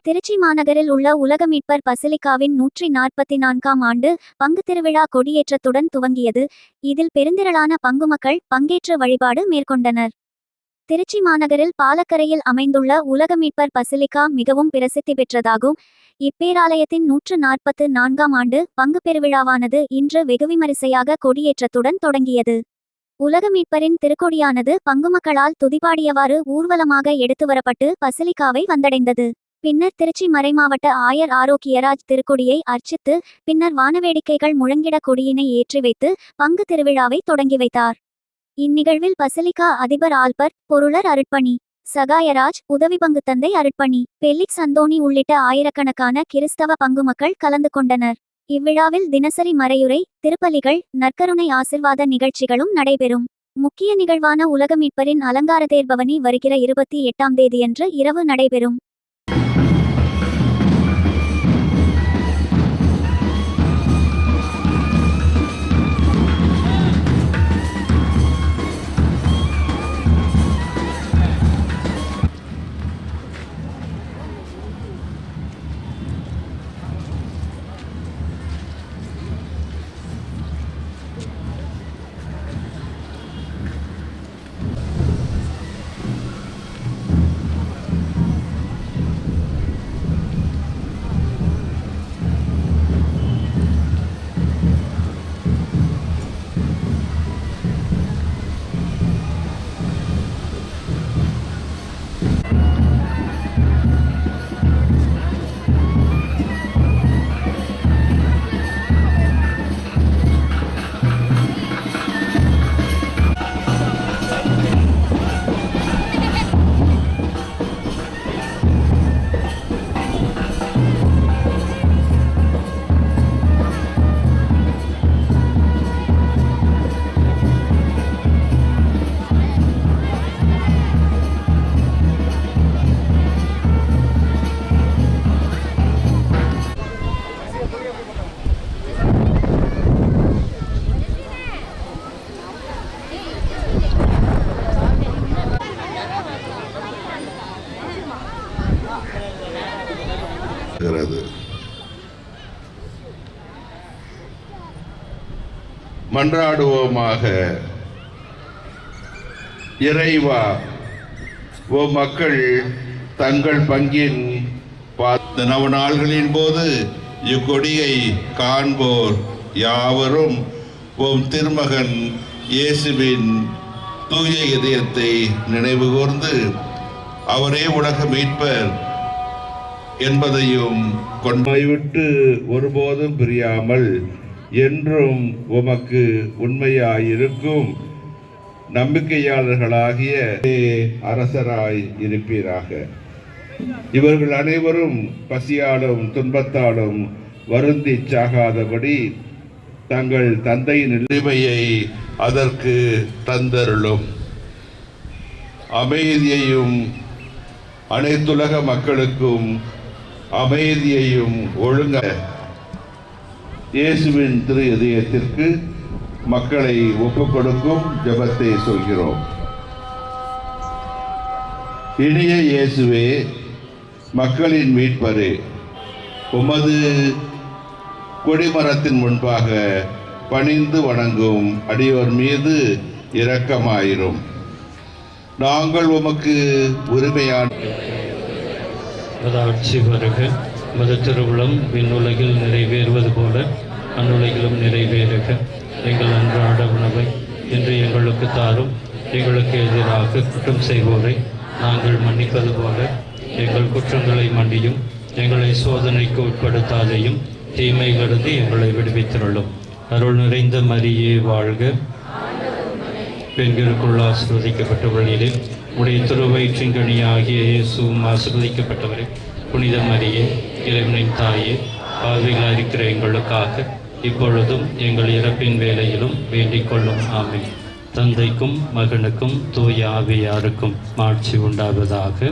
திருச்சி மாநகரில் உள்ள உலக மீட்பர் பசிலிக்காவின் 144ஆம் ஆண்டு பங்கு திருவிழா கொடியேற்றத்துடன் துவங்கியது. இதில் பெருந்திரளான பங்கு மக்கள் பங்கேற்று வழிபாடு மேற்கொண்டனர். திருச்சி மாநகரில் பாலக்கரையில் அமைந்துள்ள உலக மீட்பர் பசிலிக்கா மிகவும் பிரசித்தி பெற்றதாகும். இப்பேராலயத்தின் 144ஆம் ஆண்டு பங்கு பெருவிழாவானது இன்று வெகுவிமரிசையாக கொடியேற்றத்துடன் தொடங்கியது. உலக மீட்பரின் திருக்கொடியானது பங்கு மக்களால் துதிபாடியவாறு ஊர்வலமாக எடுத்து வரப்பட்டு பசிலிக்காவை வந்தடைந்தது. பின்னர் திருச்சி மறைமாவட்ட ஆயர் ஆரோக்கியராஜ் திருக்கொடியை அர்ச்சித்து பின்னர் வானவேடிக்கைகள் முழங்கிட கொடியினை ஏற்றி வைத்து பங்கு திருவிழாவை தொடங்கி வைத்தார். இந்நிகழ்வில் பசிலிக்கா அதிபர் ஆல்பர்ட், பொருளர் அருட்பணி சகாயராஜ், உதவி பங்கு தந்தை அருட்பணி பெல்லிக்ஸ் அந்தோணி உள்ளிட்ட ஆயிரக்கணக்கான கிறிஸ்தவ பங்கு மக்கள் கலந்து கொண்டனர். இவ்விழாவில் தினசரி மறையுரை, திருப்பலிகள், நற்கருணை ஆசிர்வாத நிகழ்ச்சிகளும் நடைபெறும். முக்கிய நிகழ்வான உலக மீட்பரின் அலங்கார தேர்பவனி வருகிற 28ஆம் தேதியன்று இரவு நடைபெறும். மன்றாடுவோமாக. இறைவா, ஓ மக்கள் தங்கள் பங்கின் நவநாள்களின் போது இக்கொடியை காண்போர் யாவரும் ஓம் திருமகன் இயேசுவின் தூய இதயத்தை நினைவு கூர்ந்து அவரே உலக மீட்பர் என்பதையும் கொண்டு ஒருபோதும் பிரியாமல் என்றும் உமக்கு உண்மையாயிருக்கும் நம்பிக்கையாளர்களாகிய அரசராய் இருப்பீராக. இவர்கள் அனைவரும் பசியாலும் துன்பத்தாலும் வருந்தி சாகாதபடி தங்கள் தந்தையின் நிலைமையை அதற்கு தந்தருளும். அமைதியையும் அனைத்துலக மக்களுக்கும் அமைதியையும் ஒழுங்க இயேசுவின் திரு இதயத்திற்கு மக்களை ஒப்புக் கொடுக்கும் ஜெபத்தை சொல்கிறோம். இனிய இயேசுவே, மக்களின் மீட்பரே, உமது கொடிமரத்தின் முன்பாக பணிந்து வணங்கும் அடியோர் மீது இரக்கமாயிரும். நாங்கள் உமக்கு உரிமையான ஆட்சி வருக. மத திருவுளம் விண்ணுலகில் நிறைவேறுவது போல அந்நுலகிலும் நிறைவேறுக. எங்கள் அன்றாட உணவை இன்று எங்களுக்கு தாரும். எங்களுக்கு எதிராக குற்றம் செய்வோரை நாங்கள் மன்னிப்பது போல எங்கள் குற்றங்களை மன்னியும். எங்களை சோதனைக்கு உட்படுத்தாதையும் தீமைகளிலிருந்து எங்களை விடுவித்திருளும். அருள் நிறைந்த மரியே வாழ்க. பெண்களுக்குள் ஆசீர்வதிக்கப்பட்டவர்களிலே உடைய திருவயிற்றின் கனியாகிய இயேசுவும் ஆசீர்வதிக்கப்பட்டவரே. புனித மரியே, இறைவனின் தாயே, பாவிகளாக இருக்கிற எங்களுக்காக இப்பொழுதும் எங்கள் இறப்பின் வேளையிலும் வேண்டிக் கொள்ளும். ஆமென். தந்தைக்கும் மகனுக்கும் தூய ஆவியாருக்கும் மாட்சி உண்டாவதாக.